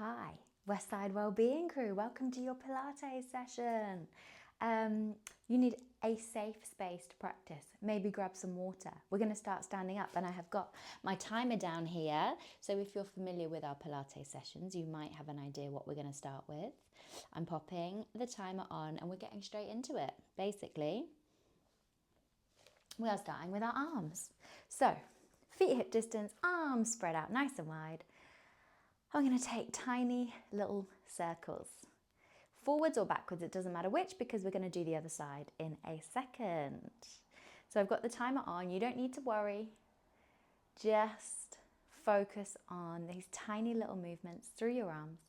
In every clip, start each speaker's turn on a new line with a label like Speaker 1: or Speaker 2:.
Speaker 1: Hi, Westside Wellbeing crew, welcome to your Pilates session. You need a safe space to practice. Maybe grab some water. We're going to start standing up, and I have got my timer down here. So if you're familiar with our Pilates sessions, you might have an idea what we're going to start with. I'm popping the timer on and we're getting straight into it. Basically, we are starting with our arms. So feet hip distance, arms spread out nice and wide. I'm going to take tiny little circles. Forwards or backwards, it doesn't matter which, because we're going to do the other side in a second. So I've got the timer on. You don't need to worry. Just focus on these tiny little movements through your arms.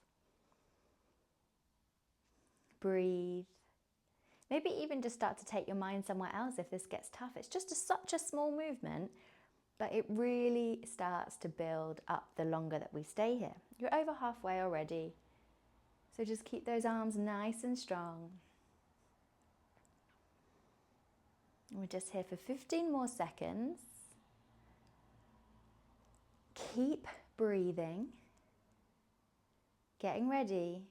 Speaker 1: Breathe. Maybe even just start to take your mind somewhere else if this gets tough. It's just such a small movement, but it really starts to build up the longer that we stay here. You're over halfway already. So just keep those arms nice and strong. We're just here for 15 more seconds. Keep breathing. Getting ready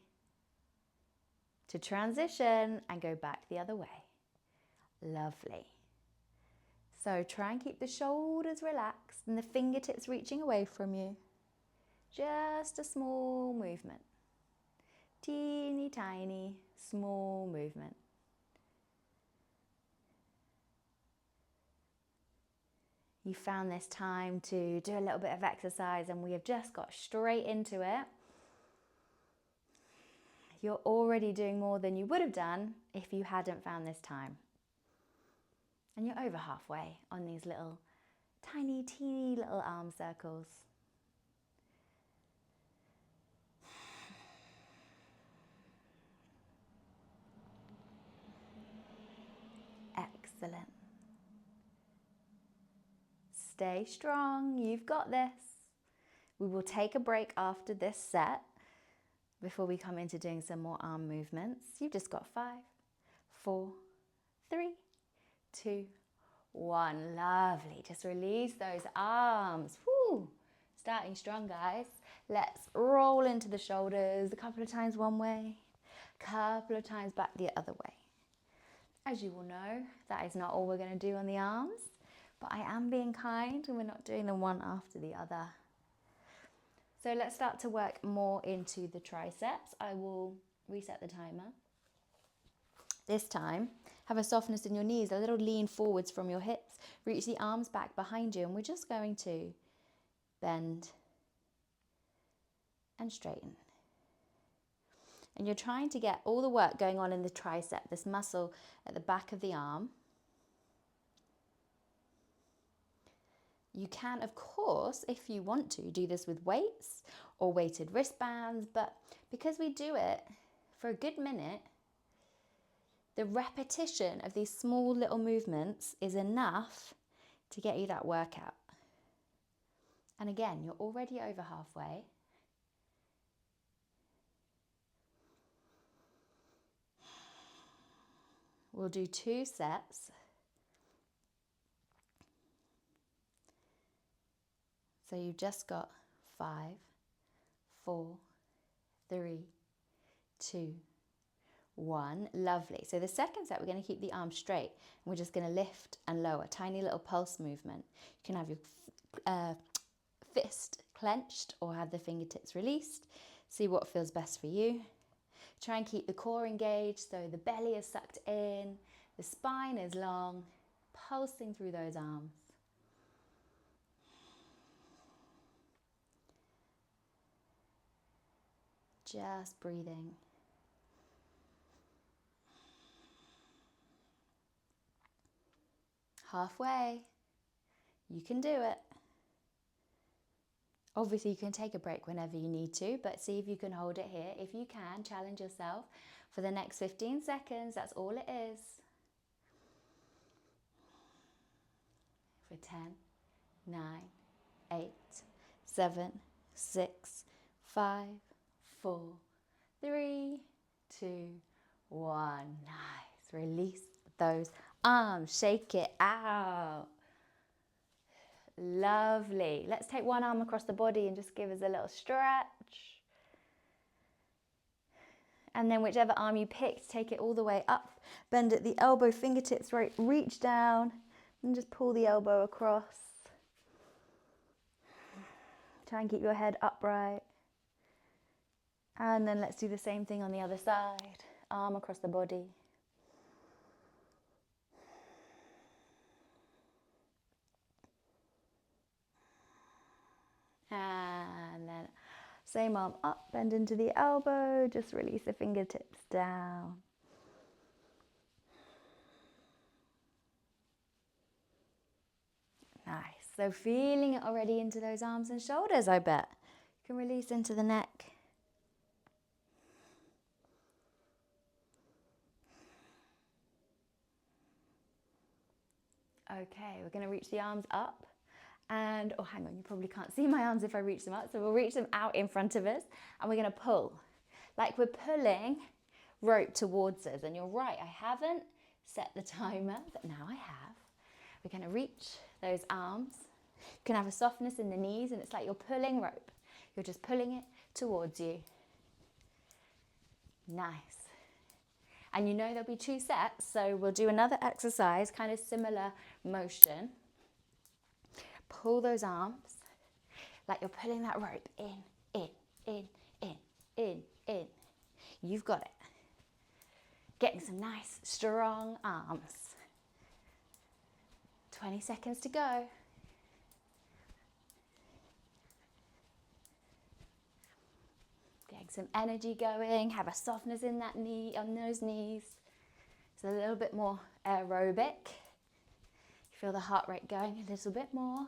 Speaker 1: to transition and go back the other way. Lovely. So try and keep the shoulders relaxed and the fingertips reaching away from you. Just a small movement. Teeny tiny, small movement. You found this time to do a little bit of exercise and we have just got straight into it. You're already doing more than you would have done if you hadn't found this time. And you're over halfway on these little tiny, teeny little arm circles. Excellent. Stay strong, you've got this. We will take a break after this set before we come into doing some more arm movements. You've just got 5, 4, 3, 2, 1. Lovely. Just release those arms. Woo. Starting strong, guys. Let's roll into the shoulders a couple of times one way, couple of times back the other way. As you will know, that is not all we're going to do on the arms, but I am being kind and we're not doing them one after the other. So let's start to work more into the triceps. I will reset the timer. This time, have a softness in your knees, a little lean forwards from your hips. Reach the arms back behind you and we're just going to bend and straighten. And you're trying to get all the work going on in the tricep, this muscle at the back of the arm. You can, of course, if you want to, do this with weights or weighted wristbands, but because we do it for a good minute, the repetition of these small little movements is enough to get you that workout. And again, you're already over halfway. We'll do 2 sets. So you've just got 5, 4, 3, 2, 1. Lovely. So the second set, we're going to keep the arms straight. And we're just going to lift and lower. Tiny little pulse movement. You can have your fist clenched or have the fingertips released. See what feels best for you. Try and keep the core engaged so the belly is sucked in, the spine is long, pulsing through those arms. Just breathing. Halfway. You can do it. Obviously, you can take a break whenever you need to, but see if you can hold it here. If you can, challenge yourself for the next 15 seconds. That's all it is. For 10, 9, 8, 7, 6, 5, 4, 3, 2, 1. Nice. Release those arms. Shake it out. Lovely. Let's take one arm across the body and just give us a little stretch. And then whichever arm you picked, take it all the way up. Bend at the elbow, fingertips right, reach down and just pull the elbow across. Try and keep your head upright. And then let's do the same thing on the other side. Arm across the body. And then same arm up, bend into the elbow, just release the fingertips down. Nice. So feeling it already into those arms and shoulders, I bet. You can release into the neck. Okay, we're going to reach the arms up. And, oh, hang on, you probably can't see my arms if I reach them up. So we'll reach them out in front of us and we're going to pull. Like we're pulling rope towards us. And you're right, I haven't set the timer, but now I have. We're going to reach those arms. You can have a softness in the knees and it's like you're pulling rope. You're just pulling it towards you. Nice. And you know there'll be 2 sets, so we'll do another exercise, kind of similar motion. Pull those arms like you're pulling that rope in, in. You've got it. Getting some nice, strong arms. 20 seconds to go. Getting some energy going. Have a softness in that knee, on those knees. It's a little bit more aerobic. Feel the heart rate going a little bit more.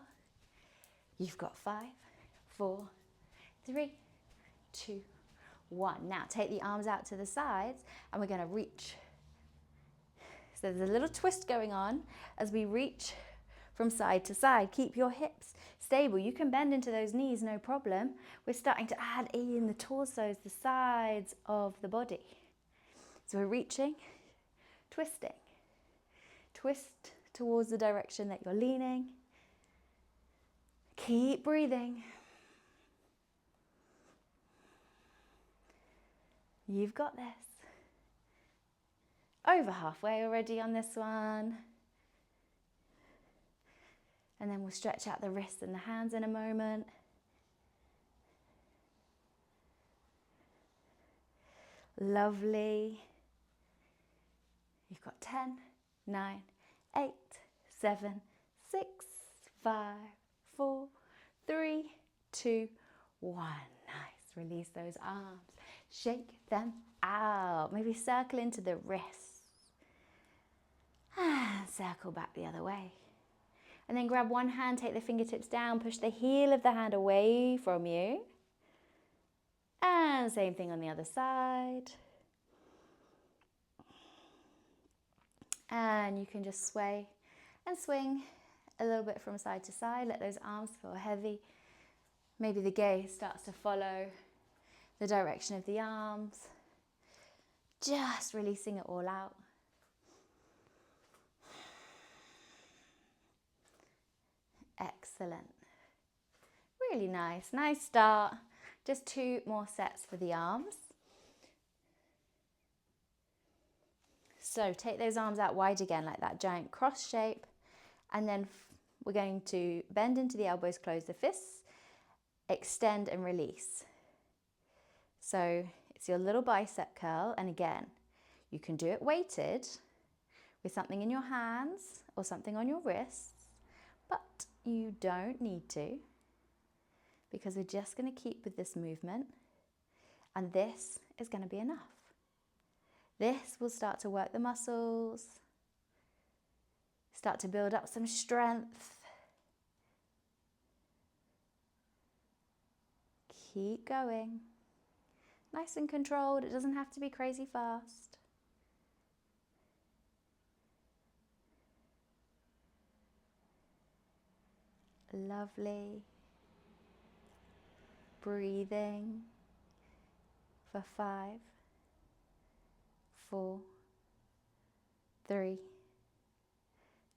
Speaker 1: You've got 5, 4, 3, 2, 1. Now take the arms out to the sides and we're going to reach. So there's a little twist going on as we reach from side to side. Keep your hips stable. You can bend into those knees, no problem. We're starting to add in the torsos, the sides of the body. So we're reaching, twisting. Twist towards the direction that you're leaning. Keep breathing. You've got this. Over halfway already on this one. And then we'll stretch out the wrists and the hands in a moment. Lovely. You've got 10, 9, 8, 7, 6, 5, 4, 3, 2, 1. Nice. Release those arms. Shake them out. Maybe circle into the wrists. And circle back the other way. And then grab one hand, take the fingertips down, push the heel of the hand away from you. And same thing on the other side. And you can just sway and swing a little bit from side to side. Let those arms feel heavy. Maybe the gaze starts to follow the direction of the arms. Just releasing it all out. Excellent. Really nice. Nice start. Just 2 more sets for the arms. So take those arms out wide again, like that giant cross shape. And then we're going to bend into the elbows, close the fists, extend and release. So it's your little bicep curl. And again, you can do it weighted with something in your hands or something on your wrists, but you don't need to, because we're just going to keep with this movement. And this is going to be enough. This will start to work the muscles, start to build up some strength. Keep going. Nice and controlled. It doesn't have to be crazy fast. Lovely. Breathing for 5, 4, 3,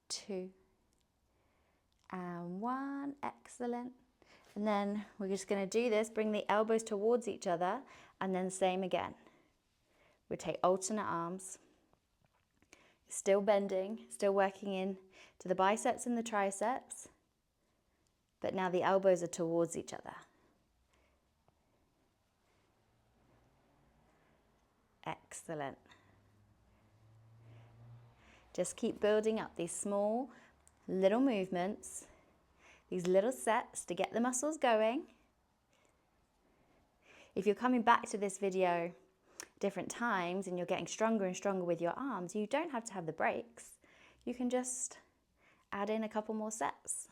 Speaker 1: 2, and 1. Excellent. And then we're just going to do this, bring the elbows towards each other, and then same again. We take alternate arms. Still bending, still working in to the biceps and the triceps, but now the elbows are towards each other. Excellent. Just keep building up these small little movements, these little sets to get the muscles going. If you're coming back to this video different times and you're getting stronger and stronger with your arms, you don't have to have the breaks. You can just add in a couple more sets.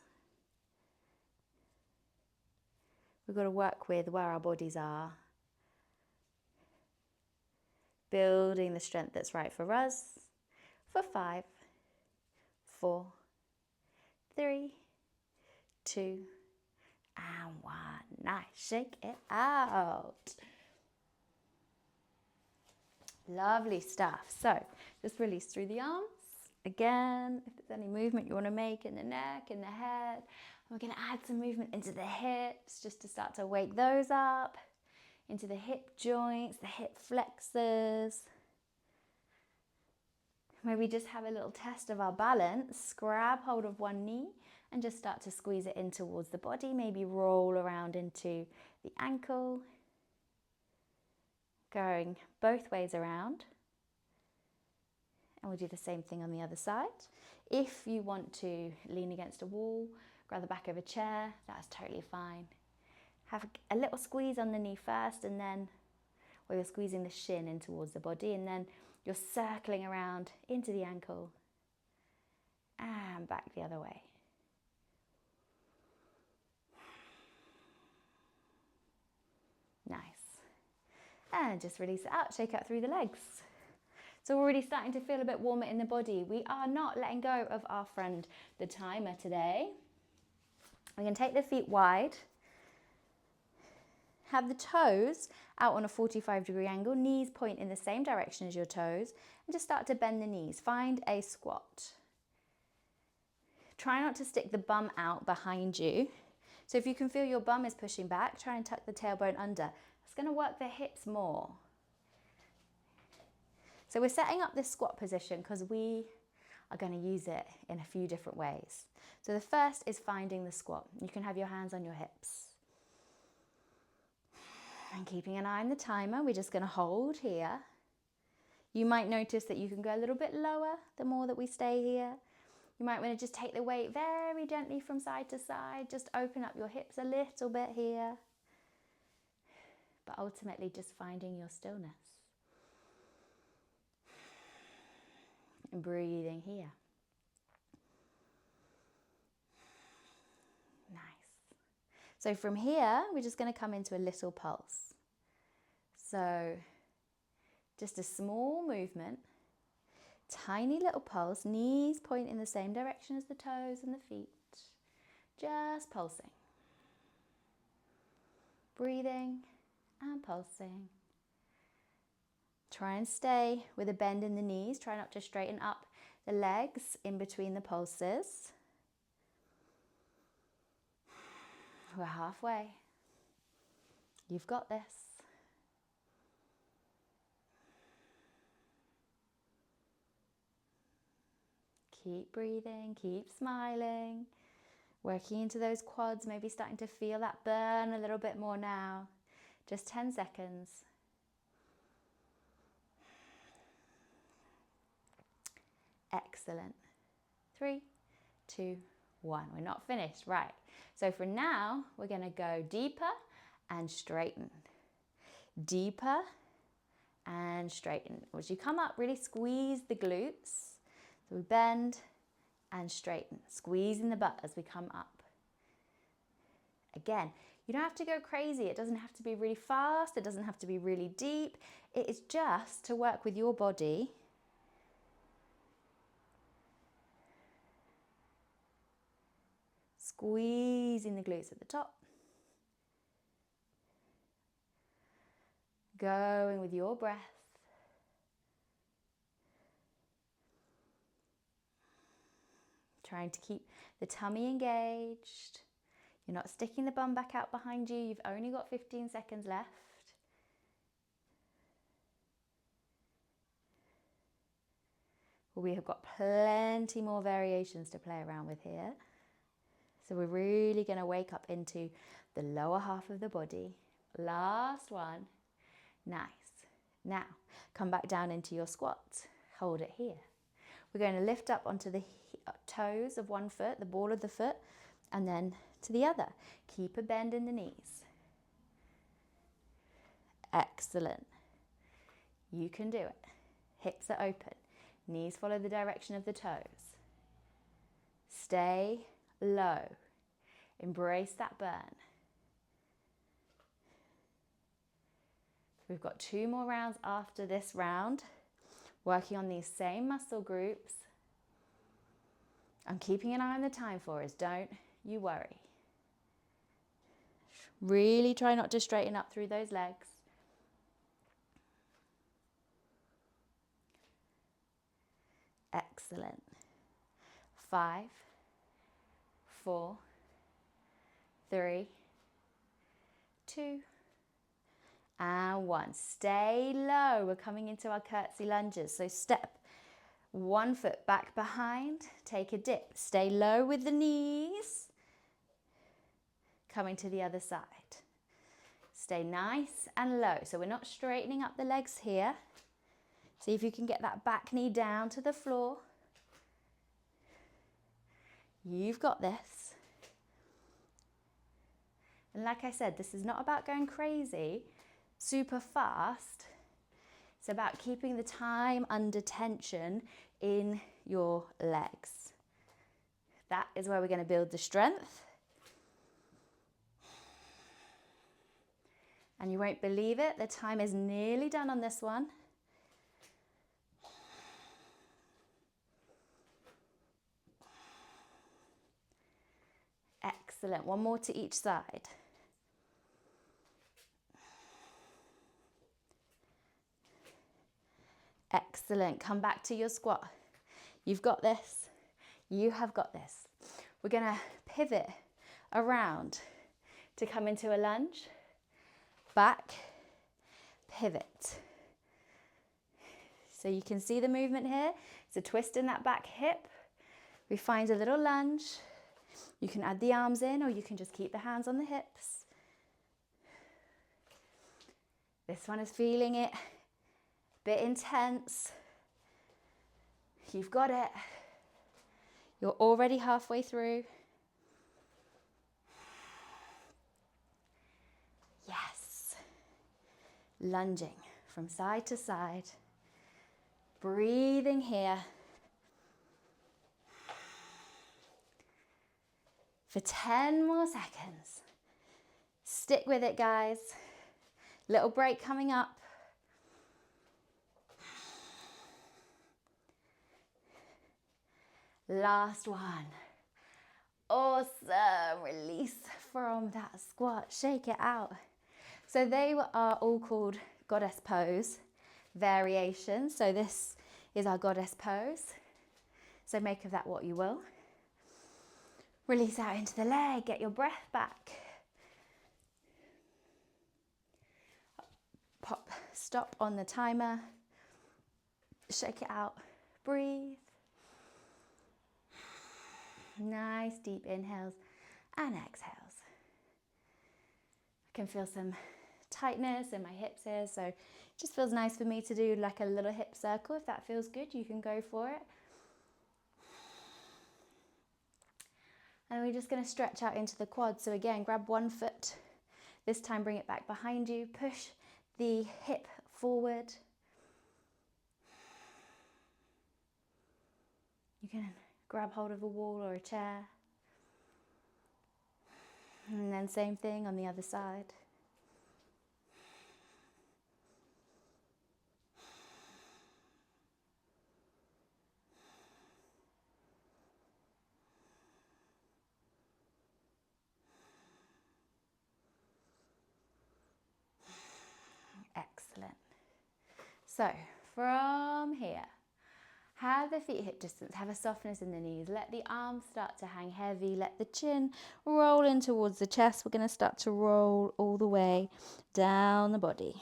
Speaker 1: We've got to work with where our bodies are, building the strength that's right for us. For 5, 4, 3, 2, and 1. Nice. Shake it out. Lovely stuff. So just release through the arms. Again, if there's any movement you want to make in the neck, in the head. We're going to add some movement into the hips just to start to wake those up. Into the hip joints, the hip flexors. Maybe just have a little test of our balance. Grab hold of one knee and just start to squeeze it in towards the body. Maybe roll around into the ankle. Going both ways around. And we'll do the same thing on the other side. If you want to lean against a wall, grab the back of a chair, that's totally fine. Have a little squeeze on the knee first, and then, or you're squeezing the shin in towards the body, and then you're circling around into the ankle and back the other way. Nice. And just release it out, shake out through the legs. So we're already starting to feel a bit warmer in the body. We are not letting go of our friend, the timer, today. We can take the feet wide. Have the toes out on a 45-degree angle, knees point in the same direction as your toes, and just start to bend the knees. Find a squat. Try not to stick the bum out behind you. So if you can feel your bum is pushing back, try and tuck the tailbone under. It's going to work the hips more. So we're setting up this squat position because we are going to use it in a few different ways. So the first is finding the squat. You can have your hands on your hips. And keeping an eye on the timer, we're just going to hold here. You might notice that you can go a little bit lower the more that we stay here. You might want to just take the weight very gently from side to side. Just open up your hips a little bit here. But ultimately just finding your stillness. And breathing here. Nice. So from here, we're just going to come into a little pulse. So just a small movement, tiny little pulse, knees point in the same direction as the toes and the feet. Just pulsing. Breathing and pulsing. Try and stay with a bend in the knees. Try not to straighten up the legs in between the pulses. We're halfway. You've got this. Keep breathing, keep smiling. Working into those quads, maybe starting to feel that burn a little bit more now. Just 10 seconds. Excellent. 3, 2, 1. We're not finished. Right. So for now, we're going to go deeper and straighten. Deeper and straighten. As you come up, really squeeze the glutes. So we bend and straighten. Squeezing the butt as we come up. Again, you don't have to go crazy. It doesn't have to be really fast. It doesn't have to be really deep. It is just to work with your body. Squeezing the glutes at the top. Going with your breath. Trying to keep the tummy engaged. You're not sticking the bum back out behind you. You've only got 15 seconds left. We have got plenty more variations to play around with here. So we're really going to wake up into the lower half of the body. Last one. Nice. Now, come back down into your squat. Hold it here. We're going to lift up onto the toes of one foot, the ball of the foot, and then to the other. Keep a bend in the knees. Excellent. You can do it. Hips are open. Knees follow the direction of the toes. Stay low. Embrace that burn. We've got 2 more rounds after this round, working on these same muscle groups. I'm keeping an eye on the time for us, don't you worry. Really try not to straighten up through those legs. Excellent. 5, 4, 3, 2, and 1. Stay low. We're coming into our curtsy lunges. So step 1 foot back behind, take a dip. Stay low with the knees. Coming to the other side. Stay nice and low. So we're not straightening up the legs here. See if you can get that back knee down to the floor. You've got this. And like I said, this is not about going crazy, super fast. It's about keeping the time under tension in your legs. That is where we're going to build the strength. And you won't believe it, the time is nearly done on this one. Excellent. 1 more to each side. Excellent. Come back to your squat. You've got this. You have got this. We're going to pivot around to come into a lunge. Back, pivot. So you can see the movement here. It's a twist in that back hip. We find a little lunge. You can add the arms in, or you can just keep the hands on the hips. This one is feeling it. Bit intense. You've got it. You're already halfway through. Yes. Lunging from side to side. Breathing here. For 10 more seconds. Stick with it, guys. Little break coming up. Last one. Awesome. Release from that squat. Shake it out. So they are all called goddess pose variations. So this is our goddess pose. So make of that what you will. Release out into the leg. Get your breath back. Pop, stop on the timer. Shake it out. Breathe. Nice deep inhales and exhales. I can feel some tightness in my hips here, so it just feels nice for me to do like a little hip circle. If that feels good, you can go for it. And we're just going to stretch out into the quads. So again, grab 1 foot. This time bring it back behind you. Push the hip forward. You can grab hold of a wall or a chair. And then same thing on the other side. Excellent. So from here, have the feet hip distance, have a softness in the knees. Let the arms start to hang heavy. Let the chin roll in towards the chest. We're going to start to roll all the way down the body.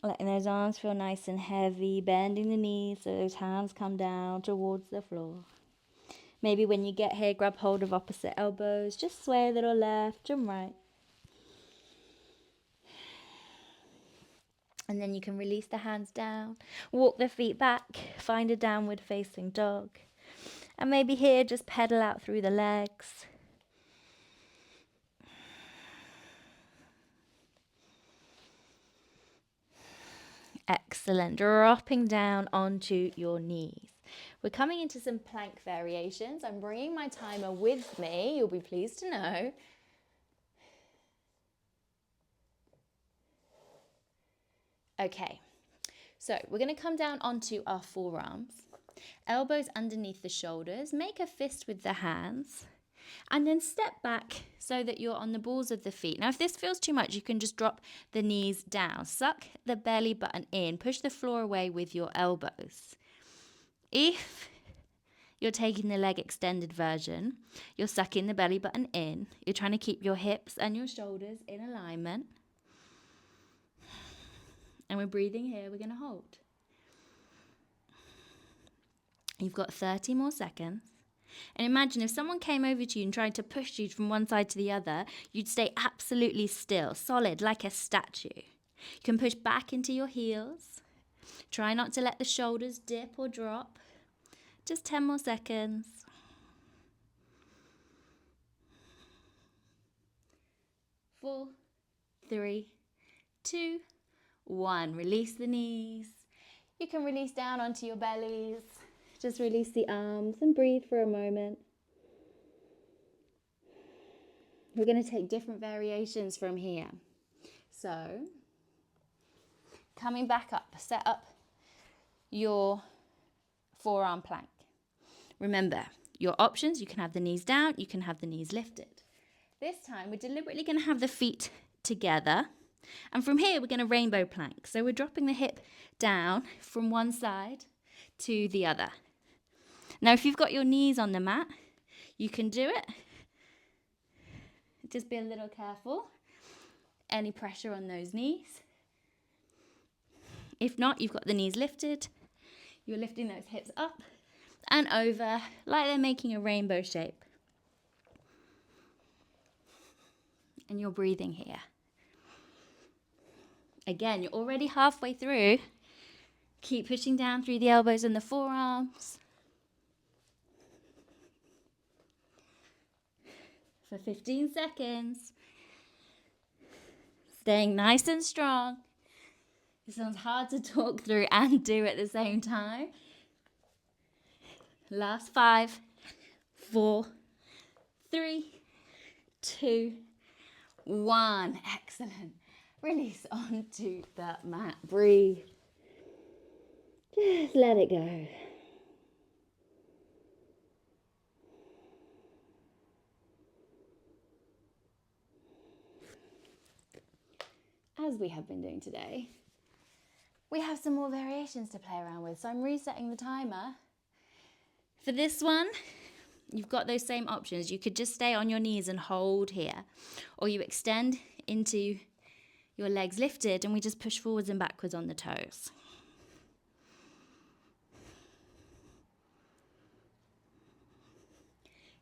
Speaker 1: Letting those arms feel nice and heavy, bending the knees so those hands come down towards the floor. Maybe when you get here, grab hold of opposite elbows, just sway a little left and right. And then you can release the hands down, walk the feet back, find a downward facing dog. And maybe here, just pedal out through the legs. Excellent. Dropping down onto your knees. We're coming into some plank variations. I'm bringing my timer with me. You'll be pleased to know. Okay, so we're going to come down onto our forearms. Elbows underneath the shoulders. Make a fist with the hands. And then step back so that you're on the balls of the feet. Now, if this feels too much, you can just drop the knees down. Suck the belly button in. Push the floor away with your elbows. If you're taking the leg extended version, you're sucking the belly button in. You're trying to keep your hips and your shoulders in alignment. And we're breathing here. We're going to hold. You've got 30 more seconds. And imagine if someone came over to you and tried to push you from one side to the other, you'd stay absolutely still, solid, like a statue. You can push back into your heels. Try not to let the shoulders dip or drop. Just 10 more seconds. 4, 3, 2, 1. Release the knees. You can release down onto your bellies. Just release the arms and breathe for a moment. We're going to take different variations from here. So, coming back up, set up your forearm plank. Remember, your options, you can have the knees down, you can have the knees lifted. This time, we're deliberately going to have the feet together. And from here, we're going to rainbow plank. So we're dropping the hip down from one side to the other. Now, if you've got your knees on the mat, you can do it. Just be a little careful. Any pressure on those knees. If not, you've got the knees lifted. You're lifting those hips up and over like they're making a rainbow shape. And you're breathing here. Again, you're already halfway through. Keep pushing down through the elbows and the forearms. For 15 seconds. Staying nice and strong. It sounds hard to talk through and do at the same time. Last 5, 4, 3, 2, 1. Excellent. Release onto the mat. Breathe. Just let it go. As we have been doing today, we have some more variations to play around with. So I'm resetting the timer. For this one, you've got those same options. You could just stay on your knees and hold here. Or you extend into your legs lifted and we just push forwards and backwards on the toes.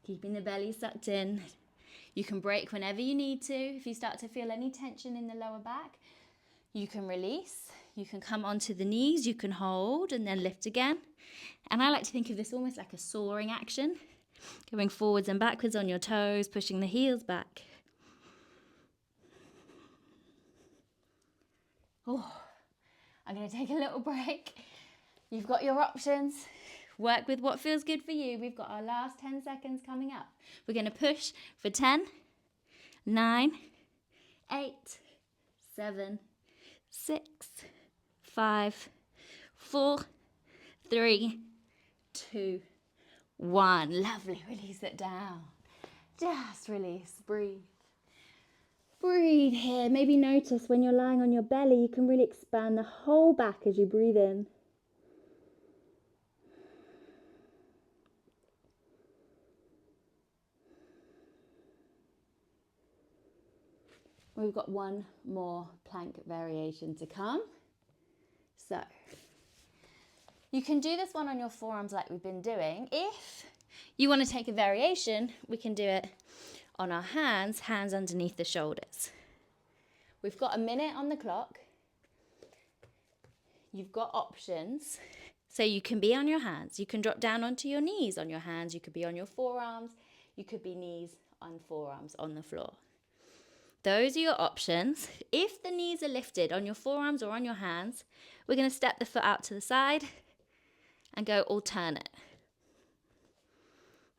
Speaker 1: Keeping the belly sucked in. You can break whenever you need to. If you start to feel any tension in the lower back, you can release. You can come onto the knees, you can hold and then lift again. And I like to think of this almost like a soaring action. Going forwards and backwards on your toes, pushing the heels back. Oh, I'm going to take a little break. You've got your options. Work with what feels good for you. We've got our last 10 seconds coming up. We're going to push for 10, 9, 8, 7, 6, 5, 4, 3, 2, 1. Lovely. Release it down. Just release. Breathe. Breathe here. Maybe notice when you're lying on your belly, you can really expand the whole back as you breathe in. We've got one more plank variation to come. So you can do this one on your forearms like we've been doing. If you want to take a variation, we can do it on our hands, hands underneath the shoulders. We've got a minute on the clock. You've got options. So you can be on your hands. You can drop down onto your knees on your hands. You could be on your forearms. You could be knees on forearms on the floor. Those are your options. If the knees are lifted on your forearms or on your hands, we're going to step the foot out to the side and go alternate.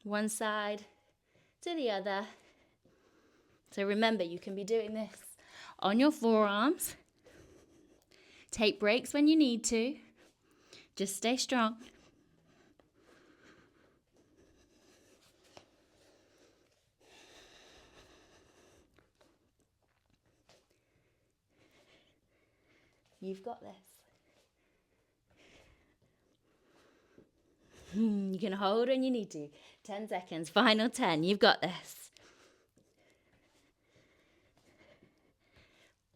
Speaker 1: One side to the other. So remember, you can be doing this on your forearms. Take breaks when you need to. Just stay strong. You've got this. You can hold when you need to. 10 seconds, final 10. You've got this.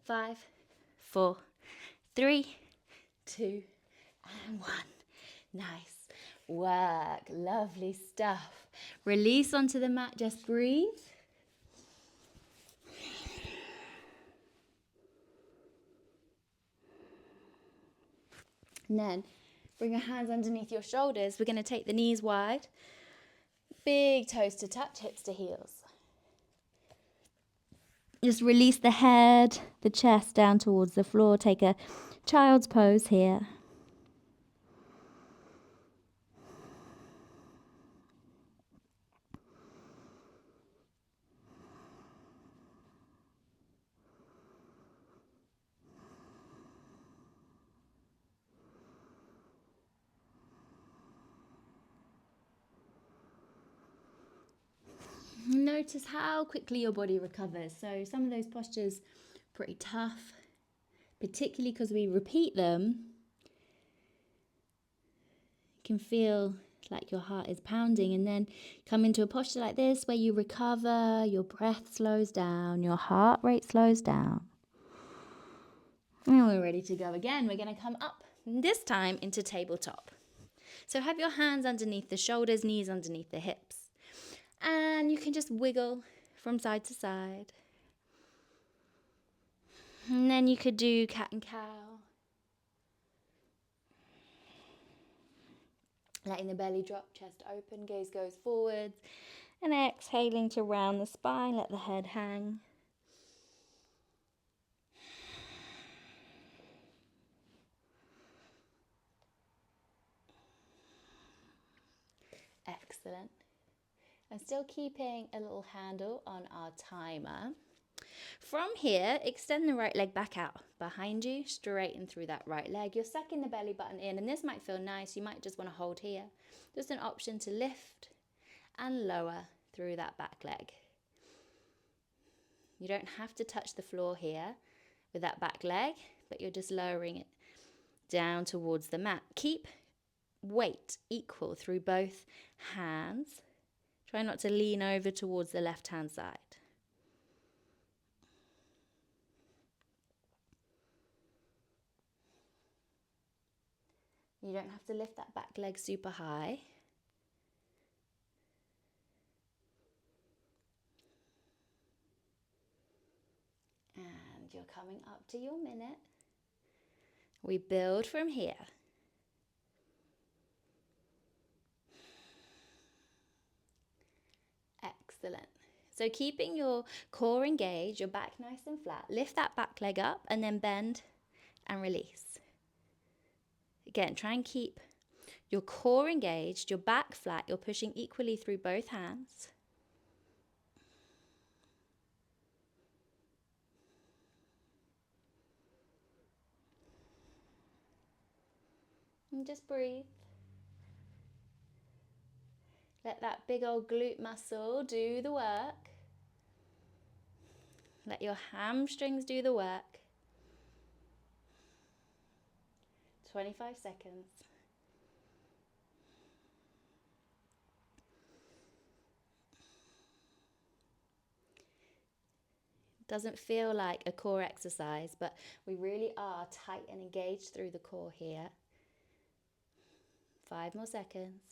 Speaker 1: 5, 4, 3, 2, and 1. Nice work. Lovely stuff. Release onto the mat. Just breathe. And then bring your hands underneath your shoulders. We're going to take the knees wide. Big toes to touch, hips to heels. Just release the head, the chest down towards the floor. Take a child's pose here. Notice how quickly your body recovers. So some of those postures are pretty tough, particularly because we repeat them. You can feel like your heart is pounding, and then come into a posture like this where you recover, your breath slows down, your heart rate slows down. And we're ready to go again. We're going to come up, this time into tabletop. So have your hands underneath the shoulders, knees underneath the hips. And you can just wiggle from side to side. And then you could do cat and cow. Letting the belly drop, chest open, gaze goes forwards. And exhaling to round the spine, let the head hang. Excellent. I'm still keeping a little handle on our timer. From here, extend the right leg back out behind you, straighten through that right leg. You're sucking the belly button in, and this might feel nice. You might just want to hold here. Just an option to lift and lower through that back leg. You don't have to touch the floor here with that back leg, but you're just lowering it down towards the mat. Keep weight equal through both hands. Try not to lean over towards the left-hand side. You don't have to lift that back leg super high. And you're coming up to your minute. We build from here. Excellent. So keeping your core engaged, your back nice and flat. Lift that back leg up and then bend and release. Again, try and keep your core engaged, your back flat. You're pushing equally through both hands. And just breathe. Let that big old glute muscle do the work. Let your hamstrings do the work. 25 seconds. Doesn't feel like a core exercise, but we really are tight and engaged through the core here. 5 more seconds.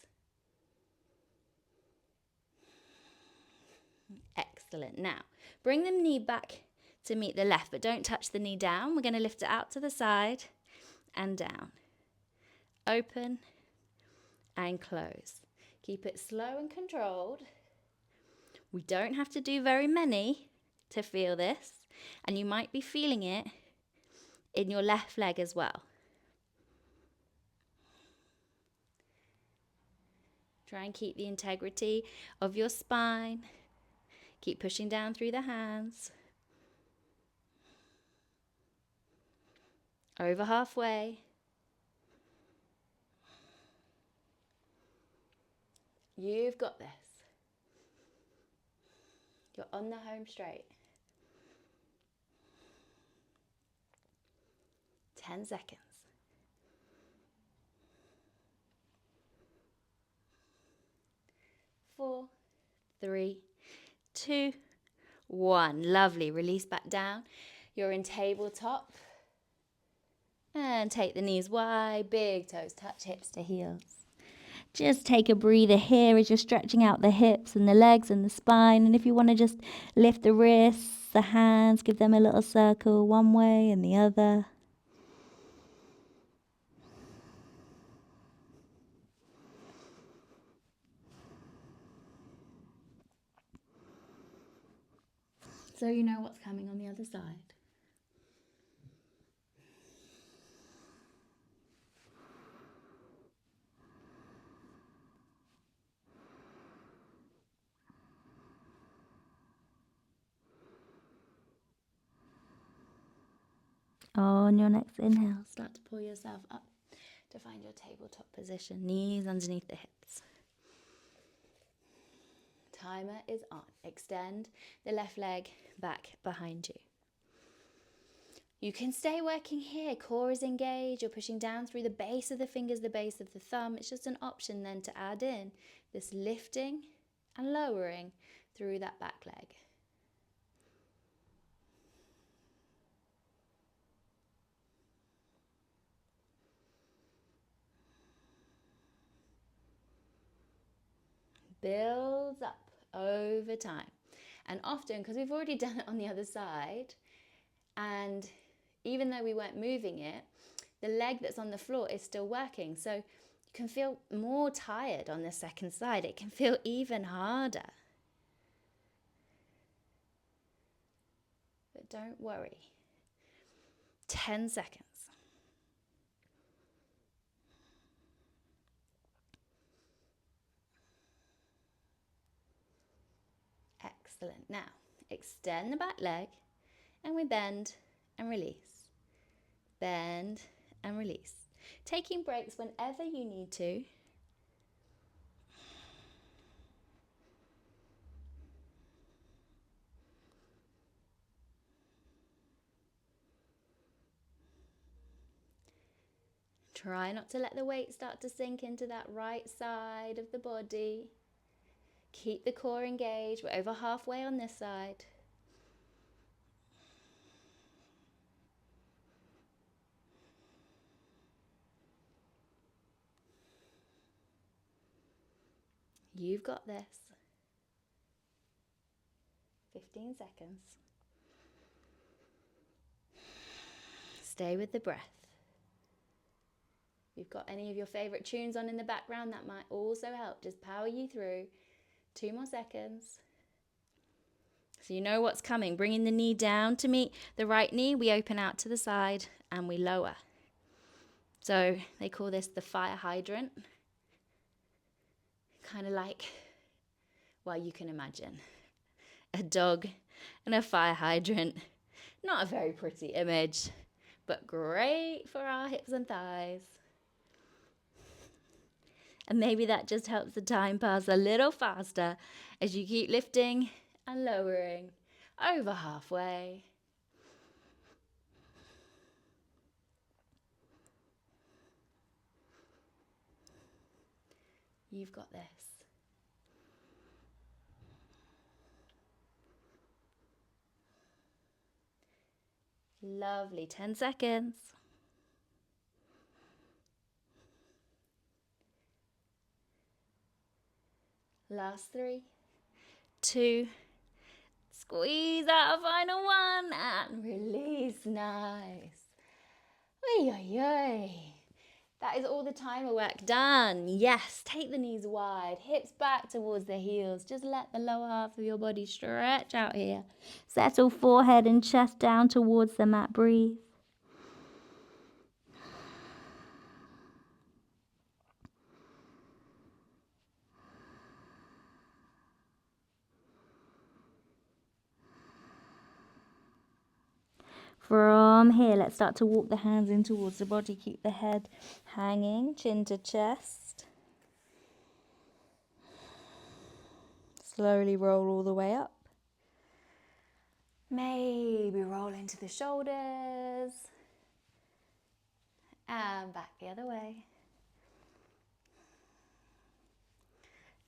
Speaker 1: Excellent. Now, bring the knee back to meet the left, but don't touch the knee down. We're going to lift it out to the side and down. Open and close. Keep it slow and controlled. We don't have to do very many to feel this, and you might be feeling it in your left leg as well. Try and keep the integrity of your spine. Keep pushing down through the hands. Over halfway. You've got this. You're on the home straight. 10 seconds. 4, 3, 2, 1. Lovely. Release back down. You're in tabletop. And take the knees wide. Big toes touch hips to heels. Just take a breather here as you're stretching out the hips and the legs and the spine. And if you want to just lift the wrists, the hands, give them a little circle one way and the other. So you know what's coming on the other side. On your next inhale, start to pull yourself up to find your tabletop position. Knees underneath the hips. Timer is on. Extend the left leg back behind you. You can stay working here. Core is engaged. You're pushing down through the base of the fingers, the base of the thumb. It's just an option then to add in this lifting and lowering through that back leg. Builds up over time. And often, because we've already done it on the other side, and even though we weren't moving it, the leg that's on the floor is still working. So you can feel more tired on the second side. It can feel even harder. But don't worry. 10 seconds. Excellent. Now, extend the back leg and we bend and release. Bend and release. Taking breaks whenever you need to. Try not to let the weight start to sink into that right side of the body. Keep the core engaged. We're over halfway on this side. You've got this. 15 seconds. Stay with the breath. If you've got any of your favorite tunes on in the background, that might also help. Just power you through. 2 more seconds. So you know what's coming. Bringing the knee down to meet the right knee, we open out to the side and we lower. So they call this the fire hydrant. Kind of like, well, you can imagine a dog and a fire hydrant. Not a very pretty image, but great for our hips and thighs. And maybe that just helps the time pass a little faster as you keep lifting and lowering over halfway. You've got this. Lovely. 10 seconds. Last 3, 2, squeeze out a final one and release. Nice. Oy, oy, oy. That is all the timer work done. Yes, take the knees wide, hips back towards the heels. Just let the lower half of your body stretch out here. Settle forehead and chest down towards the mat. Breathe. From here, let's start to walk the hands in towards the body. Keep the head hanging, chin to chest. Slowly roll all the way up. Maybe roll into the shoulders. And back the other way.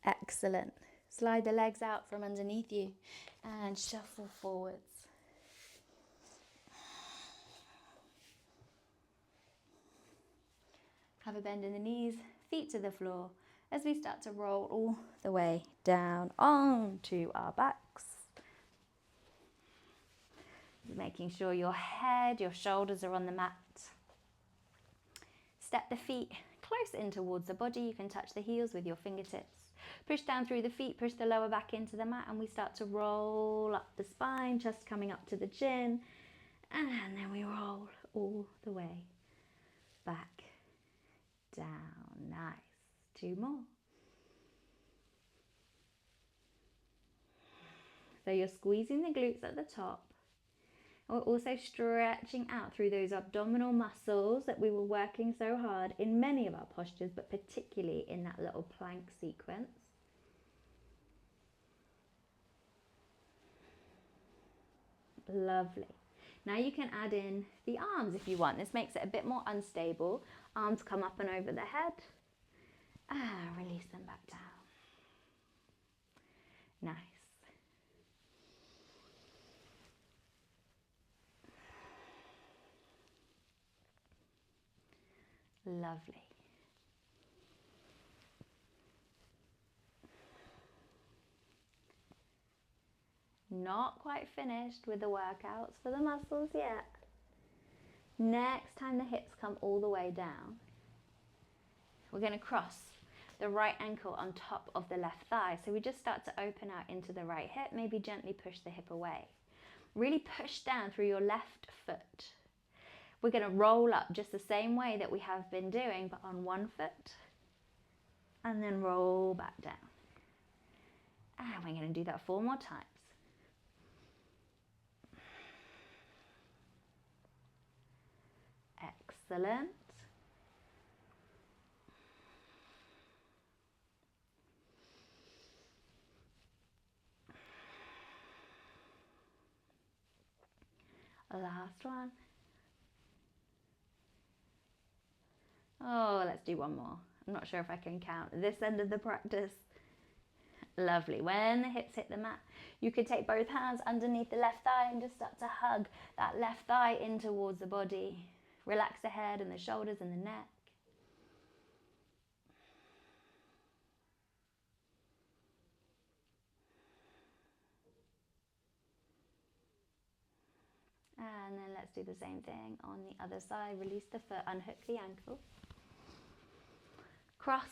Speaker 1: Excellent. Slide the legs out from underneath you and shuffle forwards. Have a bend in the knees, feet to the floor as we start to roll all the way down onto our backs. Making sure your head, your shoulders are on the mat. Step the feet close in towards the body. You can touch the heels with your fingertips. Push down through the feet, push the lower back into the mat, and we start to roll up the spine, chest coming up to the chin. And then we roll all the way back down. Nice. 2 more. So you're squeezing the glutes at the top. We're also stretching out through those abdominal muscles that we were working so hard in many of our postures, but particularly in that little plank sequence. Lovely. Now you can add in the arms if you want. This makes it a bit more unstable. Arms come up and over the head. And release them back down. Nice. Lovely. Not quite finished with the workouts for the muscles yet. Next time the hips come all the way down, we're going to cross the right ankle on top of the left thigh. So we just start to open out into the right hip, maybe gently push the hip away. Really push down through your left foot. We're going to roll up just the same way that we have been doing, but on one foot, and then roll back down. And we're going to do that 4 more times. Excellent. Last one. Oh, let's do 1 more. I'm not sure if I can count this end of the practice. Lovely. When the hips hit the mat, you could take both hands underneath the left thigh and just start to hug that left thigh in towards the body. Relax the head and the shoulders and the neck. And then let's do the same thing on the other side. Release the foot, unhook the ankle. Cross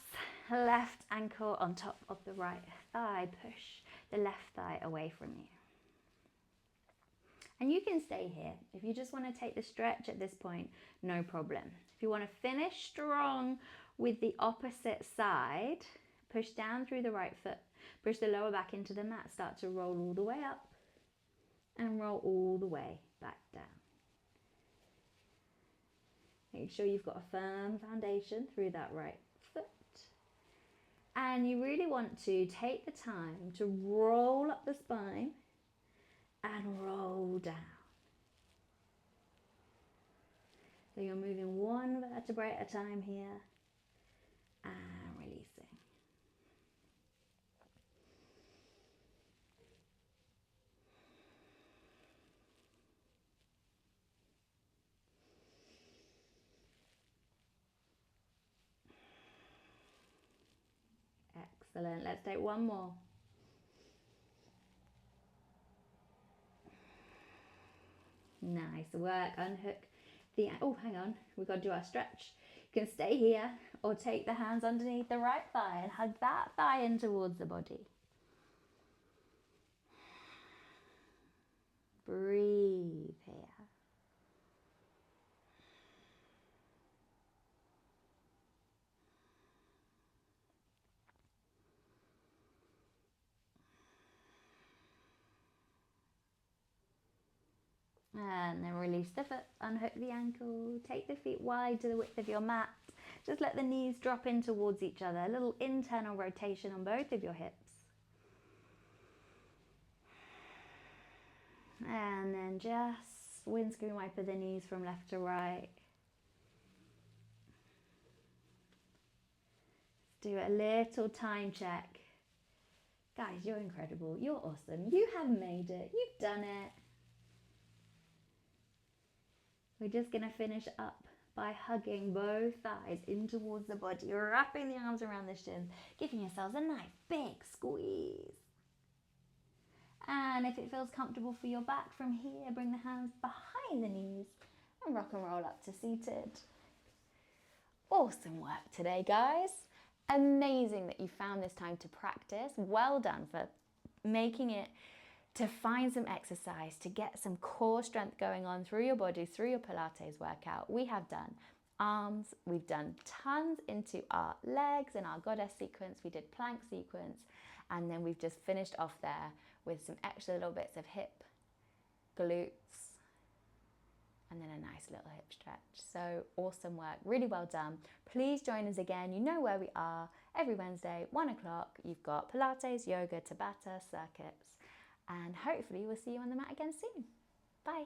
Speaker 1: left ankle on top of the right thigh. Push the left thigh away from you. And you can stay here. If you just want to take the stretch at this point, no problem. If you want to finish strong with the opposite side, push down through the right foot. Push the lower back into the mat. Start to roll all the way up and roll all the way back down. Make sure you've got a firm foundation through that right foot. And you really want to take the time to roll up the spine and roll down. So you're moving one vertebrae at a time here and releasing. Excellent. Let's take one more. Nice work. Unhook the, oh, hang on. We've got to do our stretch. You can stay here or take the hands underneath the right thigh and hug that thigh in towards the body. Breathe here. And then release the foot, unhook the ankle, take the feet wide to the width of your mat. Just let the knees drop in towards each other, a little internal rotation on both of your hips. And then just windscreen wiper the knees from left to right. Do a little time check. Guys, you're incredible. You're awesome. You have made it. You've done it. We're just going to finish up by hugging both thighs in towards the body, wrapping the arms around the shins, giving yourselves a nice big squeeze. And if it feels comfortable for your back from here, bring the hands behind the knees and rock and roll up to seated. Awesome work today, guys. Amazing that you found this time to practice. Well done for making it to find some exercise, to get some core strength going on through your body, through your Pilates workout. We have done arms, we've done tons into our legs and our goddess sequence, we did plank sequence, and then we've just finished off there with some extra little bits of hip, glutes, and then a nice little hip stretch. So awesome work, really well done. Please join us again. You know where we are. Every Wednesday, 1 o'clock, you've got Pilates, yoga, Tabata, circuits, and hopefully we'll see you on the mat again soon. Bye.